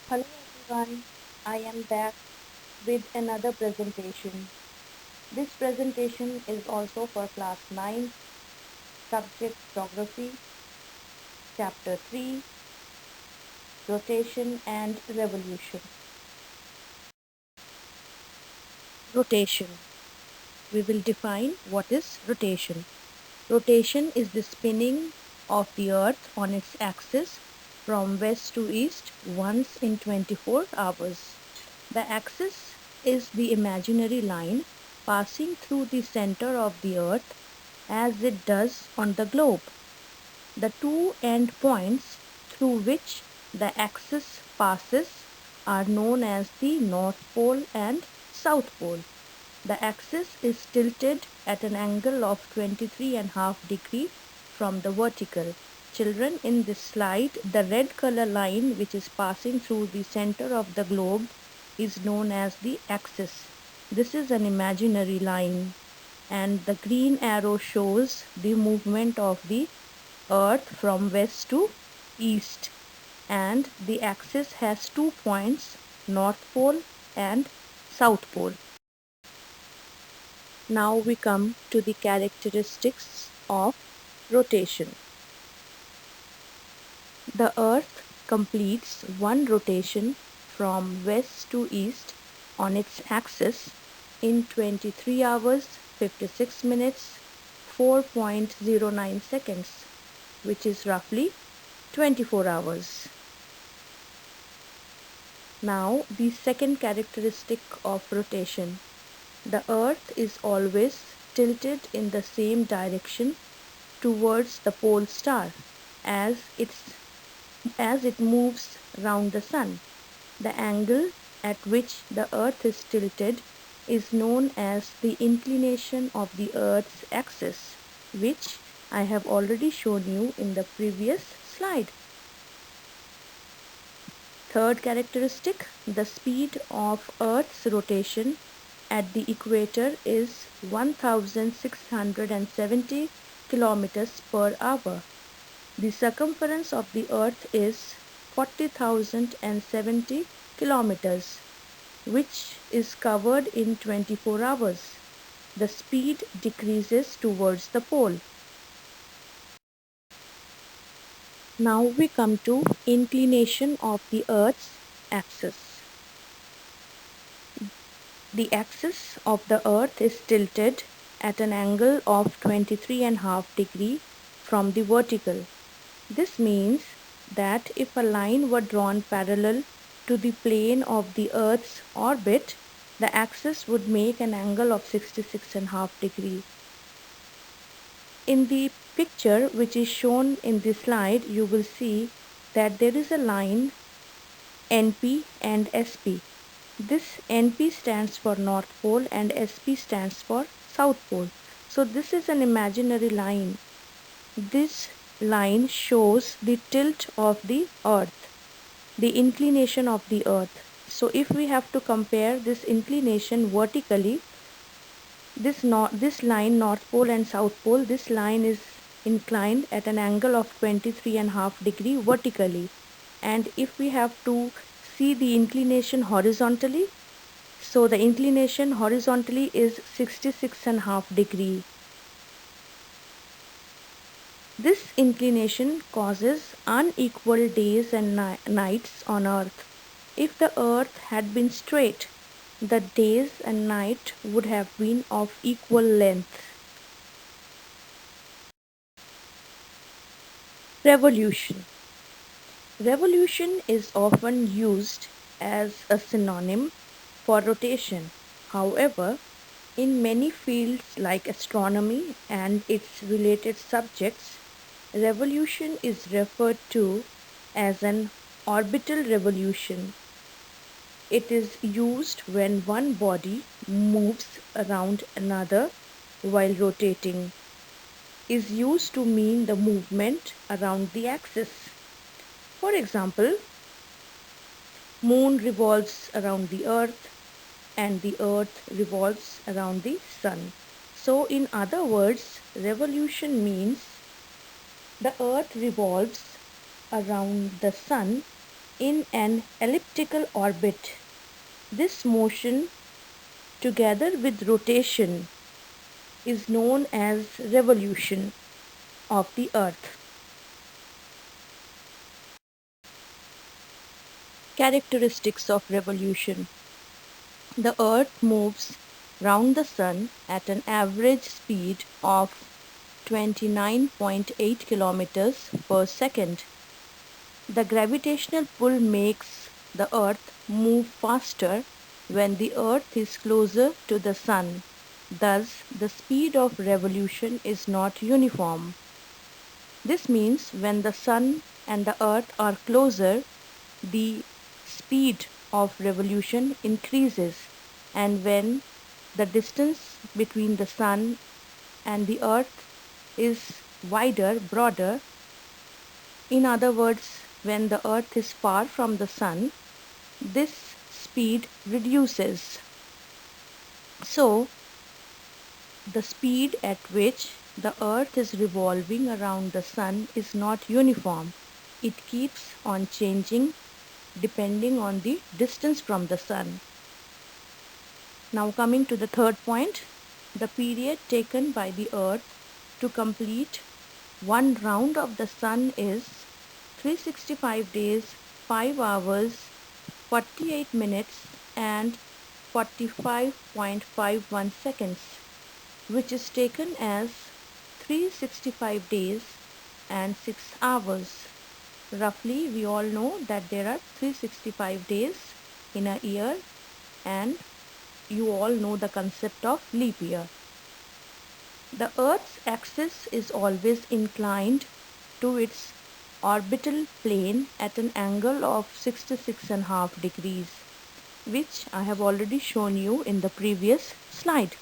Hello everyone, I am back with another presentation. This presentation is also for class 9, subject geography, chapter 3, rotation and revolution. Rotation. We will define what is rotation. Rotation is the spinning of the earth on its axis from west to east once in 24 hours. The axis is the imaginary line passing through the center of the earth as it does on the globe. The two end points through which the axis passes are known as the North Pole and South Pole. The axis is tilted at an angle of 23.5 degrees from the vertical. Children, in this slide, the red color line which is passing through the center of the globe is known as the axis. This is an imaginary line, and the green arrow shows the movement of the earth from west to east, and the axis has 2 points, North Pole and South Pole. Now we come to the characteristics of rotation. The earth completes one rotation from west to east on its axis in 23 hours, 56 minutes, 4.09 seconds, which is roughly 24 hours. Now, the second characteristic of rotation. The earth is always tilted in the same direction towards the pole star as it moves round the sun. The angle at which the earth is tilted is known as the inclination of the earth's axis, which I have already shown you in the previous slide. Third characteristic, the speed of earth's rotation at the equator is 1670 kilometers per hour. The circumference of the earth is 40,070 kilometers, which is covered in 24 hours. The speed decreases towards the pole. Now we come to inclination of the earth's axis. The axis of the earth is tilted at an angle of 23.5 degrees from the vertical. This means that if a line were drawn parallel to the plane of the earth's orbit, the axis would make an angle of 66.5 degrees. In the picture which is shown in this slide, you will see that there is a line NP and SP. This NP stands for North Pole and SP stands for South Pole. So this is an imaginary line. This line shows the tilt of the earth, the inclination of the earth. So if we have to compare this inclination vertically, this line North Pole and South Pole, this line is inclined at an angle of 23.5 degrees vertically. And if we have to see the inclination horizontally, so the inclination horizontally is 66.5 degrees. This inclination causes unequal days and nights on earth. If the earth had been straight, the days and night would have been of equal length. Revolution. Revolution is often used as a synonym for rotation. However, in many fields like astronomy and its related subjects, revolution is referred to as an orbital revolution. It is used when one body moves around another while rotating. Is used to mean the movement around the axis. For example, moon revolves around the earth and the earth revolves around the sun. So in other words, revolution means the earth revolves around the sun in an elliptical orbit. This motion, together with rotation, is known as revolution of the Earth. Characteristics of revolution. The Earth moves round the Sun at an average speed of 29.8 kilometers per second. The gravitational pull makes the Earth move faster when the Earth is closer to the Sun. Thus, the speed of revolution is not uniform. This means when the Sun and the Earth are closer, the speed of revolution increases, and when the distance between the Sun and the Earth is broader, in other words, when the Earth is far from the Sun, this speed reduces. So, the speed at which the Earth is revolving around the Sun is not uniform. It keeps on changing depending on the distance from the Sun. Now coming to the third point, the period taken by the Earth to complete one round of the Sun is 365 days, 5 hours, 48 minutes and 45.51 seconds, which is taken as 365 days and 6 hours. Roughly, we all know that there are 365 days in a year, and you all know the concept of leap year. The Earth's axis is always inclined to its orbital plane at an angle of 66.5 degrees, which I have already shown you in the previous slide.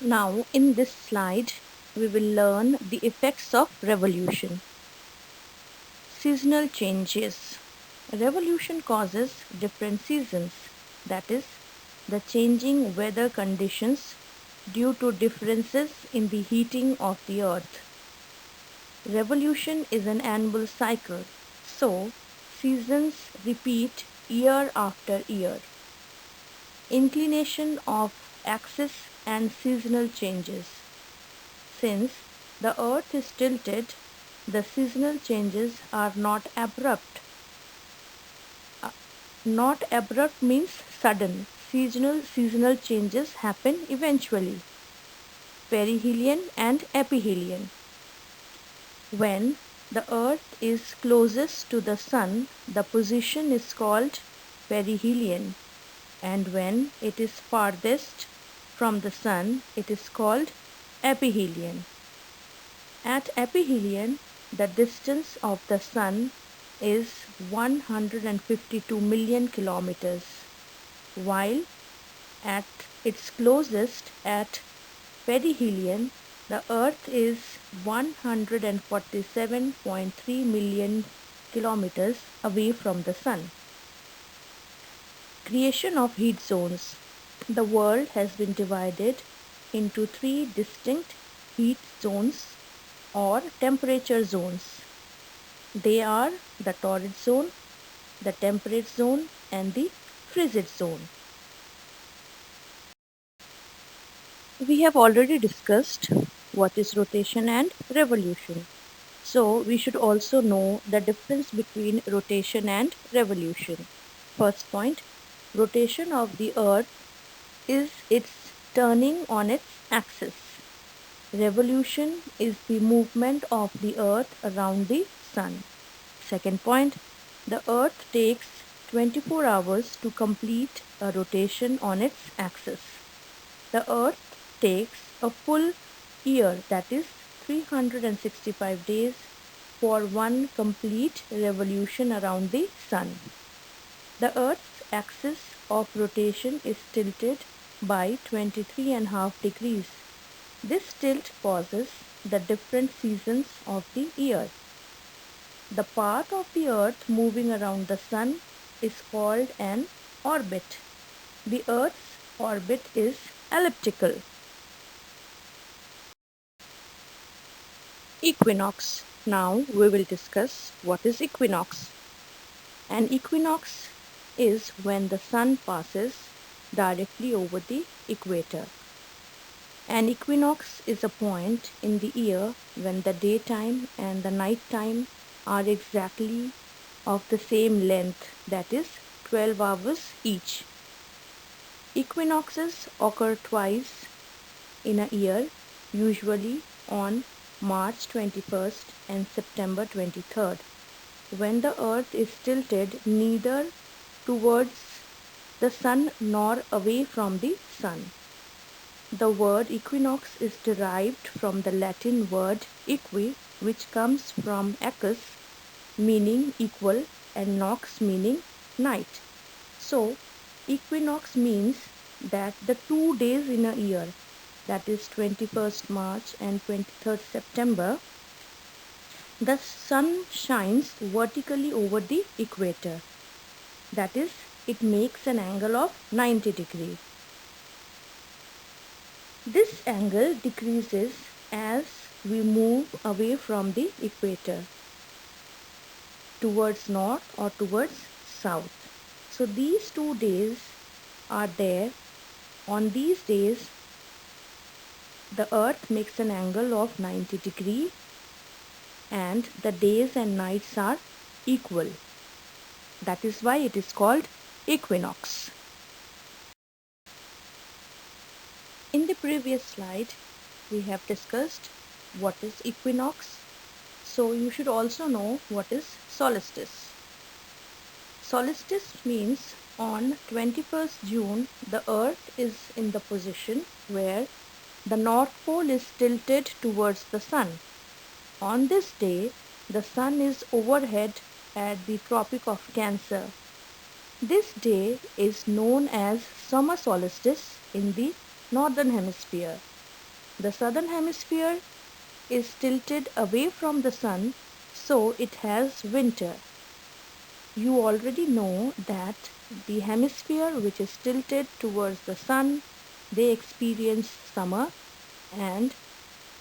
Now, in this slide, we will learn the effects of revolution. Seasonal changes. Revolution causes different seasons, that is, the changing weather conditions due to differences in the heating of the earth. Revolution is an annual cycle, so seasons repeat year after year. Inclination of axis and seasonal changes. Since the earth is tilted, the seasonal changes are not abrupt. Not abrupt means sudden. Seasonal changes happen eventually. Perihelion and aphelion. When the earth is closest to the sun, the position is called perihelion, and when it is farthest from the sun, it is called aphelion. At aphelion, the distance of the sun is 152 million kilometers, while at its closest at perihelion, the Earth is 147.3 million kilometers away from the Sun. Creation of heat zones. The world has been divided into 3 distinct heat zones or temperature zones. They are the torrid zone, the temperate zone, and the frigid zone. We have already discussed what is rotation and revolution. So we should also know the difference between rotation and revolution. First point, rotation of the earth is its turning on its axis. Revolution is the movement of the earth around the sun. Second point, the earth takes 24 hours to complete a rotation on its axis. The earth takes a full year, that is 365 days, for one complete revolution around the sun. The earth's axis of rotation is tilted by 23.5 degrees. This tilt causes the different seasons of the year. The path of the earth moving around the sun is called an orbit. The earth's orbit is elliptical. Equinox. Now we will discuss what is equinox. An equinox is when the sun passes directly over the equator. An equinox is a point in the year when the daytime and the nighttime are exactly of the same length, that is 12 hours each. Equinoxes occur twice in a year, usually on March 21st and September 23rd, when the earth is tilted neither towards the sun nor away from the sun. The word equinox is derived from the Latin word equi, which comes from equus, meaning equal, and nox, meaning night. So, equinox means that the 2 days in a year, that is 21st March and 23rd September, the sun shines vertically over the equator. That is, it makes an angle of 90 degrees. This angle decreases as we move away from the equator towards north or towards south. So these 2 days are there. On these days, the earth makes an angle of 90 degrees and the days and nights are equal. That is why it is called equinox. In the previous slide, we have discussed what is equinox. So you should also know what is solstice. Solstice means on 21st June, the earth is in the position where the North Pole is tilted towards the sun. On this day, the sun is overhead at the Tropic of Cancer. This day is known as summer solstice in the northern hemisphere. The southern hemisphere is tilted away from the sun, so it has winter. You already know that the hemisphere which is tilted towards the sun, they experience summer, and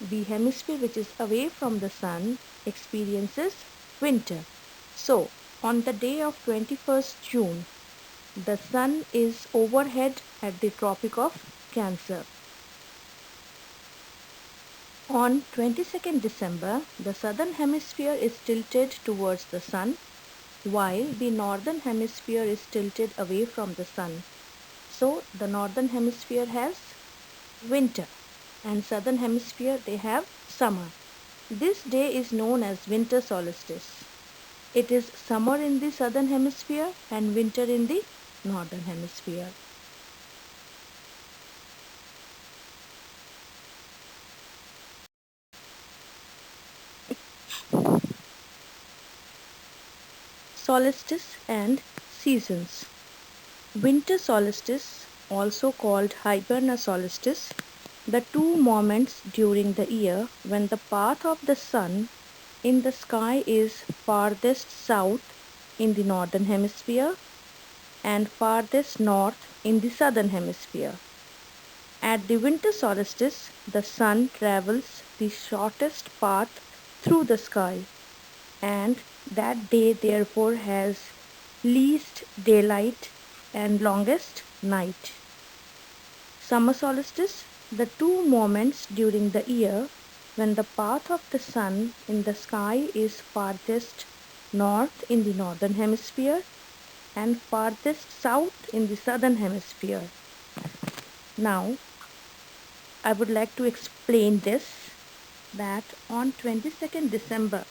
the hemisphere which is away from the sun experiences winter. So, on the day of 21st June, the sun is overhead at the Tropic of Cancer. On 22nd December, the southern hemisphere is tilted towards the sun, while the northern hemisphere is tilted away from the sun. So, the northern hemisphere has winter and southern hemisphere they have summer. This day is known as winter solstice. It is summer in the southern hemisphere and winter in the northern hemisphere. Solstice and seasons. Winter solstice, also called Hiberna solstice, the two moments during the year when the path of the sun in the sky is farthest south in the northern hemisphere and farthest north in the southern hemisphere. At the winter solstice, the sun travels the shortest path through the sky, and that day therefore has least daylight and longest night. Summer solstice, the two moments during the year when the path of the sun in the sky is farthest north in the northern hemisphere and farthest south in the southern hemisphere. Now, I would like to explain this, that on 22nd December,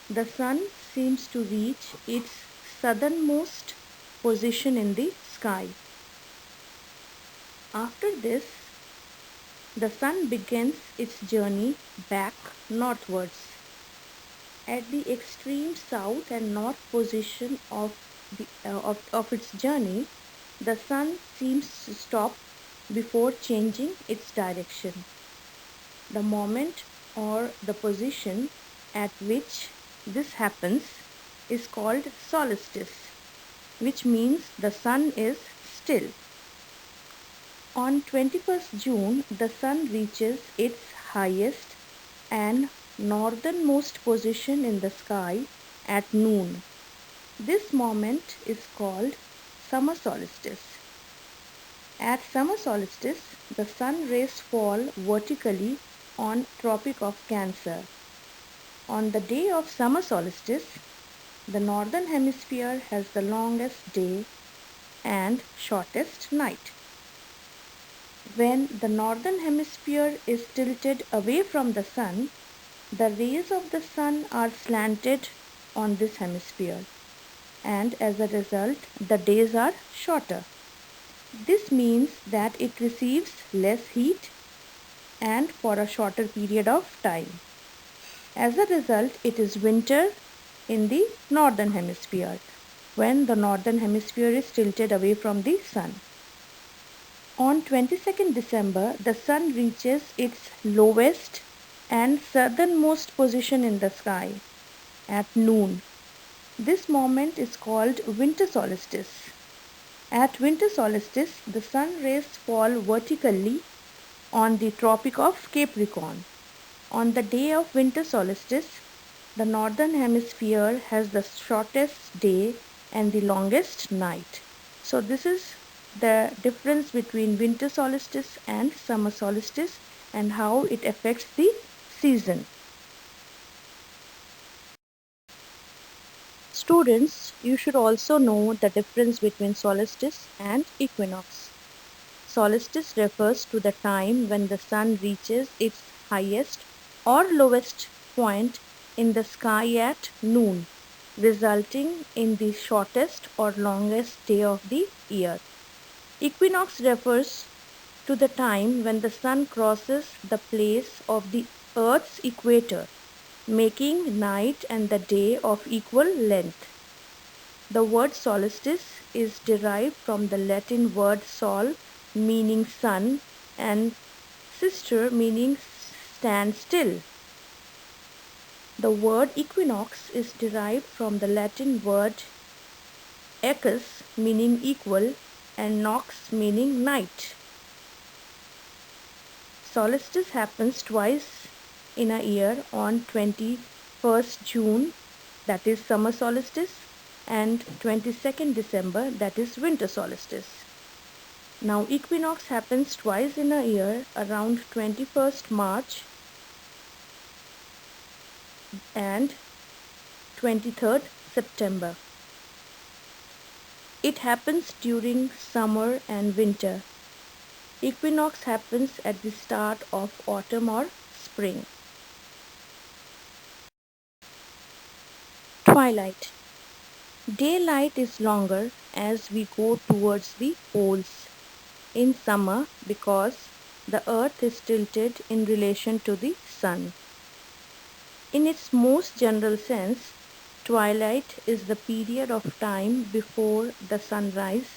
the sun seems to reach its southernmost position in the sky. After this, the sun begins its journey back northwards. At the extreme south and north position of its journey, the sun seems to stop before changing its direction. The moment or the position at which this happens is called solstice, which means the sun is still. On 21st June, the sun reaches its highest and northernmost position in the sky at noon. This moment is called summer solstice. At summer solstice, the sun rays fall vertically on Tropic of Cancer. On the day of summer solstice, the northern hemisphere has the longest day and shortest night. When the northern hemisphere is tilted away from the sun, the rays of the sun are slanted on this hemisphere, and as a result, the days are shorter. This means that it receives less heat and for a shorter period of time. As a result, it is winter in the northern hemisphere when the northern hemisphere is tilted away from the sun. On 22nd December, the sun reaches its lowest and southernmost position in the sky at noon. This moment is called winter solstice. At winter solstice, the sun rays fall vertically on the Tropic of Capricorn. On the day of winter solstice, the northern hemisphere has the shortest day and the longest night. So this is the difference between winter solstice and summer solstice and how it affects the season. Students, you should also know the difference between solstice and equinox. Solstice refers to the time when the sun reaches its highest or lowest point in the sky at noon, resulting in the shortest or longest day of the year. Equinox refers to the time when the sun crosses the place of the Earth's equator, making night and the day of equal length. The word solstice is derived from the Latin word sol, meaning sun, and sister, meaning stand still. The word equinox is derived from the Latin word equus, meaning equal, and nox, meaning night. Solstice happens twice in a year on 21st June, that is summer solstice, and 22nd December, that is winter solstice. Now equinox happens twice in a year around 21st March and 23rd September. It happens during summer and winter. Equinox happens at the start of autumn or spring. Twilight. Daylight is longer as we go towards the poles in summer because the earth is tilted in relation to the sun. In its most general sense, twilight is the period of time before the sunrise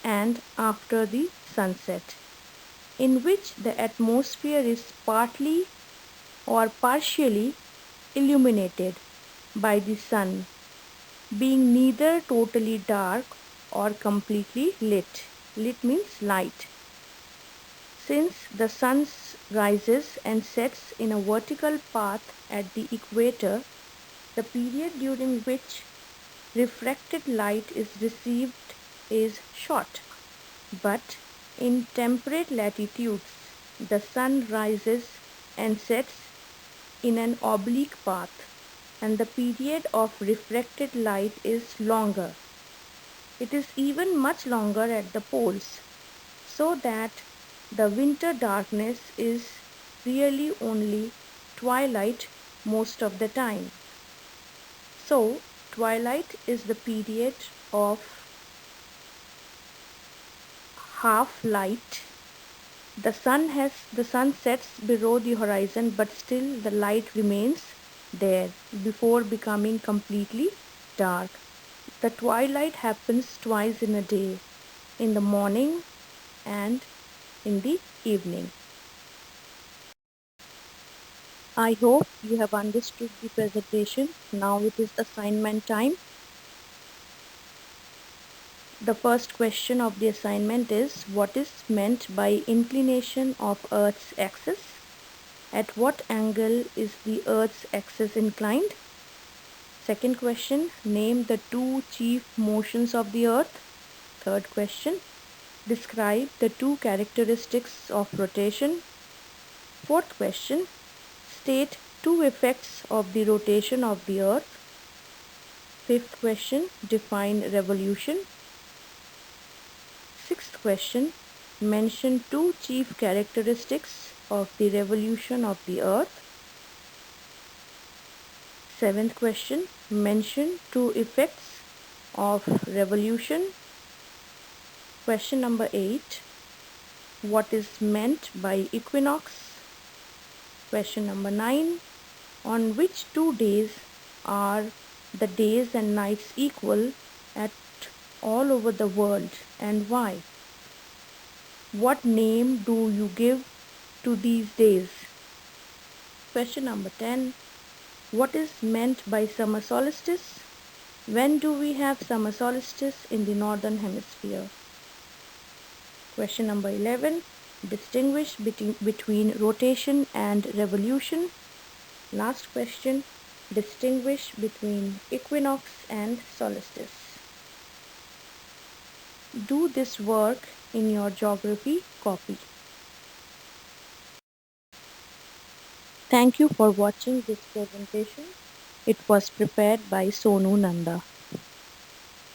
and after the sunset, in which the atmosphere is partly or partially illuminated by the sun, being neither totally dark or completely lit. Lit means light. Since the sun rises and sets in a vertical path at the equator, the period during which refracted light is received is short. But in temperate latitudes, the sun rises and sets in an oblique path, and the period of refracted light is longer. It is even much longer at the poles, so that the winter darkness is really only twilight most of the time. So, twilight is the period of half light. The sun sets below the horizon, but still the light remains there before becoming completely dark. The twilight happens twice in a day, in the morning and in the evening. I hope you have understood the presentation. Now it is assignment time. The first question of the assignment is, what is meant by inclination of Earth's axis? At what angle is the Earth's axis inclined? Second question, name the two chief motions of the Earth. Third question, describe the two characteristics of rotation. Fourth question, state two effects of the rotation of the Earth. Fifth question, define revolution. Sixth question, mention two chief characteristics of the revolution of the Earth. Seventh question, mention two effects of revolution. Question number 8, what is meant by equinox? Question number 9, on which 2 days are the days and nights equal at all over the world and why? What name do you give to these days? Question number 10, what is meant by summer solstice? When do we have summer solstice in the northern hemisphere? Question number 11, distinguish between rotation and revolution. Last question, distinguish between equinox and solstice. Do this work in your geography copy. Thank you for watching this presentation. It was prepared by Sonu Nanda.